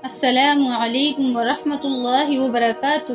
السلام علیکم ورحمۃ اللہ وبرکاتہ۔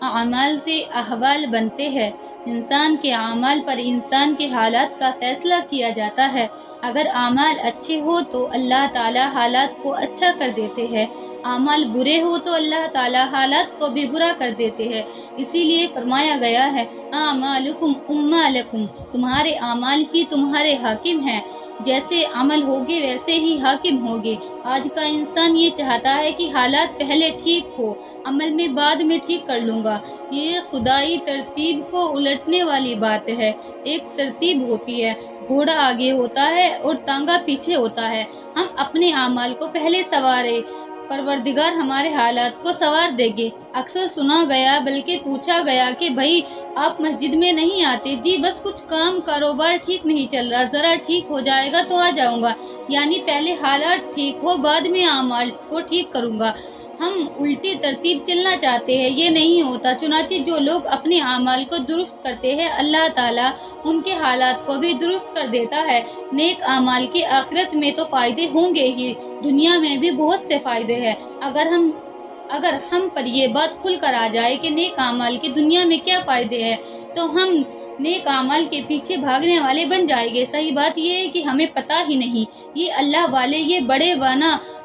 اعمال سے احوال بنتے ہیں۔ انسان کے اعمال پر انسان کے حالات کا فیصلہ کیا جاتا ہے۔ اگر اعمال اچھے ہو تو اللہ تعالی حالات کو اچھا کر دیتے ہیں، اعمال برے ہو تو اللہ تعالی حالات کو بھی برا کر دیتے ہیں۔ اسی لیے فرمایا گیا ہے اعمالکم امالکم، تمہارے اعمال ہی تمہارے حاکم ہیں، جیسے عمل ہوگے ویسے ہی حاکم ہوگے۔ آج کا انسان یہ چاہتا ہے کہ حالات پہلے ٹھیک ہو، عمل میں بعد میں ٹھیک کر لوں گا۔ یہ خدائی ترتیب کو الٹنے والی بات ہے۔ ایک ترتیب ہوتی ہے، گھوڑا آگے ہوتا ہے اور تانگا پیچھے ہوتا ہے۔ ہم اپنے اعمال کو پہلے سنوارے، پروردگار ہمارے حالات کو سنوار دے گے۔ اکثر سنا گیا بلکہ پوچھا گیا کہ بھائی آپ مسجد میں نہیں آتے؟ جی بس کچھ کام کاروبار ٹھیک نہیں چل رہا، ذرا ٹھیک ہو جائے گا تو آ جاؤں گا۔ یعنی پہلے حالات ٹھیک ہو بعد میں اعمال کو ٹھیک کروں گا۔ ہم الٹی ترتیب چلنا چاہتے ہیں، یہ نہیں ہوتا۔ چنانچہ جو لوگ اپنے اعمال کو درست کرتے ہیں اللہ تعالیٰ ان کے حالات کو بھی درست کر دیتا ہے۔ نیک اعمال کے آخرت میں تو فائدے ہوں گے ہی، دنیا میں بھی بہت سے فائدے ہیں۔ اگر ہم پر یہ بات کھل کر آ جائے کہ نیک اعمال کے دنیا میں کیا فائدے ہیں تو ہم نیک اعمال کے پیچھے بھاگنے والے بن جائیں گے۔ صحیح بات یہ ہے کہ ہمیں پتہ ہی نہیں، یہ اللہ والے، یہ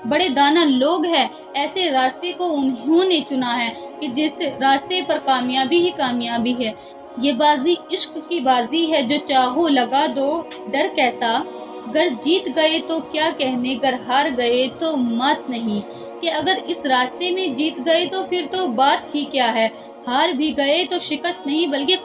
بڑے دانا لوگ ہیں، ایسے راستے کو انہوں نے چنا ہے کہ جس راستے پر کامیابی ہی کامیابی ہے۔ یہ بازی عشق کی بازی ہے، جو چاہو لگا دو، ڈر کیسا؟ گر جیت گئے تو کیا کہنے، گر ہار گئے تو مات نہیں۔ کہ اگر اس راستے میں جیت گئے تو پھر تو بات ہی کیا ہے، ہار بھی گئے تو شکست نہیں بلکہ